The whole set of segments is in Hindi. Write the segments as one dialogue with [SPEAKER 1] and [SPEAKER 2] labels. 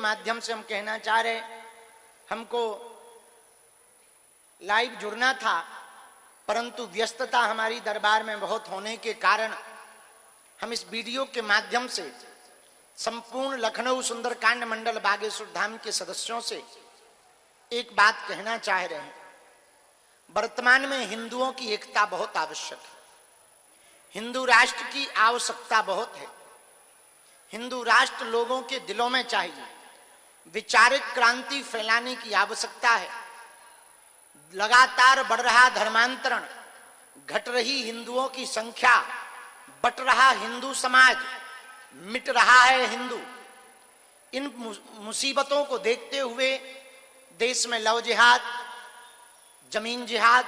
[SPEAKER 1] माध्यम से हम कहना चाह रहे, हमको लाइव जुड़ना था, परंतु व्यस्तता हमारी दरबार में बहुत होने के कारण हम इस वीडियो के माध्यम से संपूर्ण लखनऊ सुंदरकांड मंडल बागेश्वर धाम के सदस्यों से एक बात कहना चाह रहे हैं। वर्तमान में हिंदुओं की एकता बहुत आवश्यक है, हिंदू राष्ट्र की आवश्यकता बहुत है। हिंदू राष्ट्र लोगों के दिलों में चाहिए, विचारिक क्रांति फैलाने की आवश्यकता है। लगातार बढ़ रहा धर्मांतरण, घट रही हिंदुओं की संख्या, बट रहा हिंदू समाज, मिट रहा है हिंदू। इन मुसीबतों को देखते हुए देश में लव जिहाद, जमीन जिहाद,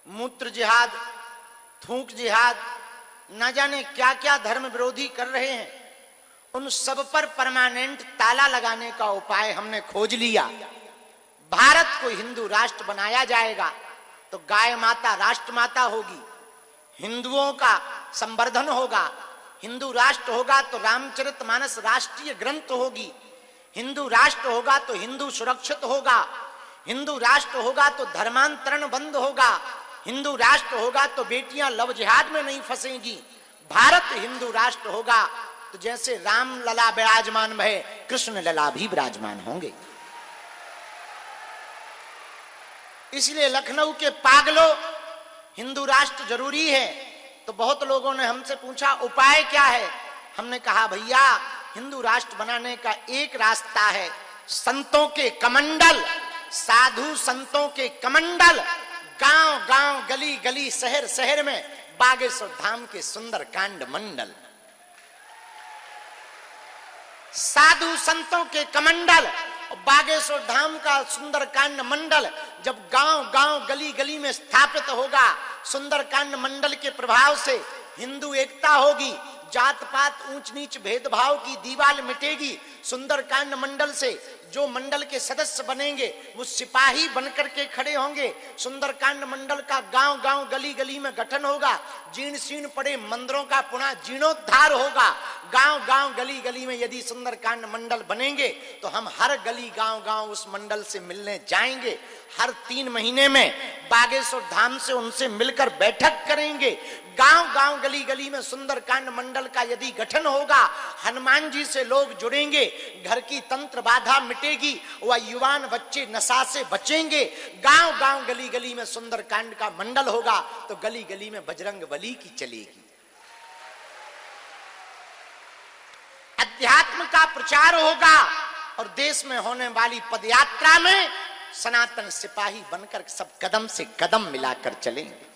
[SPEAKER 1] मूत्र जिहाद, थूक जिहाद, न जाने क्या क्या धर्म विरोधी कर रहे हैं। उन सब पर परमानेंट ताला लगाने का उपाय हमने खोज लिया। भारत को हिंदू राष्ट्र बनाया जाएगा तो गाय माता राष्ट्र माता होगी, हिंदुओं का संवर्धन होगा। हिंदू राष्ट्र होगा तो रामचरितमानस राष्ट्रीय ग्रंथ होगी, हिंदू राष्ट्र होगा तो हिंदू सुरक्षित होगा, हिंदू राष्ट्र होगा तो धर्मांतरण बंद होगा, हिंदू राष्ट्र होगा तो बेटियां लव जिहाद में नहीं फंसेंगी। भारत हिंदू राष्ट्र होगा तो जैसे राम लला विराजमान भय, कृष्ण लला भी विराजमान होंगे। इसलिए लखनऊ के पागलों, हिंदू राष्ट्र जरूरी है। तो बहुत लोगों ने हमसे पूछा उपाय क्या है। हमने कहा भैया हिंदू राष्ट्र बनाने का एक रास्ता है, संतों के कमंडल, साधु संतों के कमंडल, गांव गांव गली गली शहर शहर में बागेश्वर धाम के सुंदरकांड मंडल, साधु संतों के कमंडल। बागेश्वर धाम का सुंदरकांड मंडल जब गांव गांव गली गली में स्थापित होगा, सुंदरकांड मंडल के प्रभाव से हिंदू एकता होगी, जात पात ऊंच नीच भेदभाव की दीवार मिटेगी। सुंदरकांड मंडल से जो मंडल के सदस्य बनेंगे वो सिपाही बनकर के खड़े होंगे। सुंदरकांड मंडल का गांव गांव गली गली में गठन होगा, जीर्ण शीर्ण पड़े मंदिरों का पुनः जीर्णोद्धार होगा। गांव गांव गली गली में यदि सुंदरकांड मंडल बनेंगे तो हम हर गली गांव गांव उस मंडल से मिलने जाएंगे। हर 3 महीने में बागेश्वर धाम से उनसे मिलकर बैठक करेंगे। गांव गांव गली गली में सुंदरकांड मंडल का यदि गठन होगा, हनुमान जी से लोग जुड़ेंगे, घर की तंत्र बाधा मिटेगी, वह युवान बच्चे नशा से बचेंगे। गांव गांव गली गली में सुंदरकांड का मंडल होगा तो गली गली में बजरंग बली की चलेगी। अध्यात्म का प्रचार होगा और देश में होने वाली पदयात्रा में सनातन सिपाही बनकर सब कदम से कदम मिलाकर चलेंगे।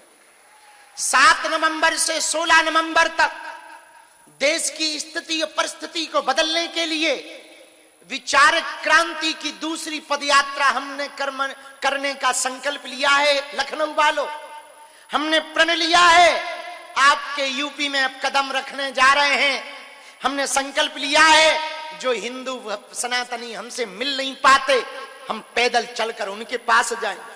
[SPEAKER 1] 7 नवंबर से 16 नवंबर तक देश की स्थिति और परिस्थिति को बदलने के लिए विचारक क्रांति की दूसरी पदयात्रा हमने करने का संकल्प लिया है। लखनऊ वालों, हमने प्रण लिया है, आपके यूपी में अब कदम रखने जा रहे हैं। हमने संकल्प लिया है, जो हिंदू सनातनी हमसे मिल नहीं पाते, हम पैदल चलकर उनके पास जाएंगे,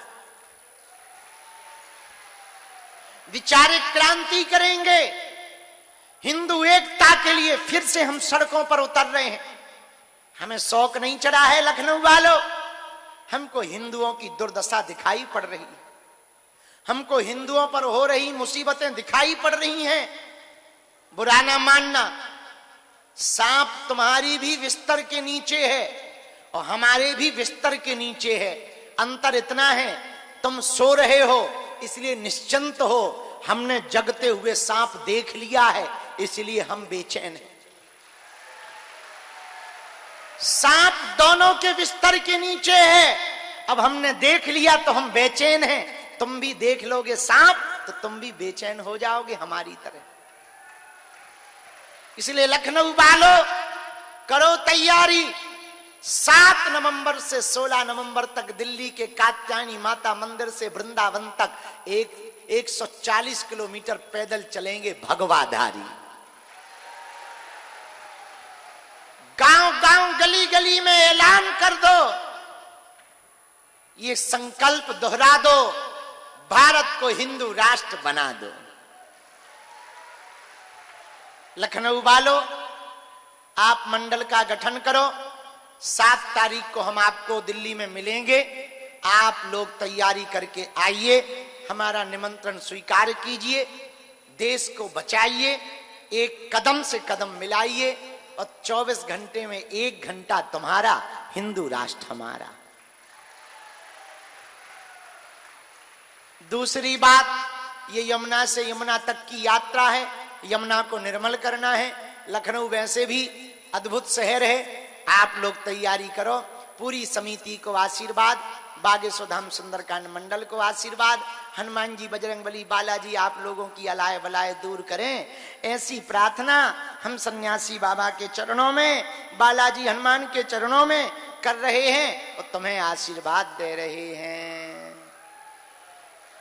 [SPEAKER 1] विचारिक क्रांति करेंगे। हिंदू एकता के लिए फिर से हम सड़कों पर उतर रहे हैं। हमें शौक नहीं चढ़ा है लखनऊ वालों, हमको हिंदुओं की दुर्दशा दिखाई पड़ रही है, हमको हिंदुओं पर हो रही मुसीबतें दिखाई पड़ रही हैं। बुरा ना मानना, सांप तुम्हारी भी बिस्तर के नीचे है और हमारे भी बिस्तर के नीचे है। अंतर इतना है, तुम सो रहे हो इसलिए निश्चिंत हो, हमने जगते हुए सांप देख लिया है इसलिए हम बेचैन हैं। सांप दोनों के बिस्तर के नीचे है, अब हमने देख लिया तो हम बेचैन हैं। तुम भी देख लोगे सांप तो तुम भी बेचैन हो जाओगे हमारी तरह। इसलिए लखनऊ वालों करो तैयारी। 7 नवंबर से 16 नवंबर तक दिल्ली के कात्यायनी माता मंदिर से वृंदावन तक 140 किलोमीटर पैदल चलेंगे भगवाधारी। गांव गांव गली गली में ऐलान कर दो, ये संकल्प दोहरा दो, भारत को हिंदू राष्ट्र बना दो। लखनऊ वालों, आप मंडल का गठन करो, 7 तारीख को हम आपको दिल्ली में मिलेंगे। आप लोग तैयारी करके आइए, हमारा निमंत्रण स्वीकार कीजिए, देश को बचाइए, एक कदम से कदम मिलाइए और 24 घंटे में 1 घंटा तुम्हारा, हिंदू राष्ट्र हमारा। दूसरी बात, ये यमुना से यमुना तक की यात्रा है, यमुना को निर्मल करना है। लखनऊ वैसे भी अद्भुत शहर है, आप लोग तैयारी करो। पूरी समिति को आशीर्वाद, बागेश्वर धाम सुंदरकांड मंडल को आशीर्वाद। हनुमान जी, बजरंगबली, बालाजी आप लोगों की अलाय बलाय दूर करें, ऐसी प्रार्थना हम सन्यासी बाबा के चरणों में, बालाजी हनुमान के चरणों में कर रहे हैं और तुम्हें आशीर्वाद दे रहे हैं।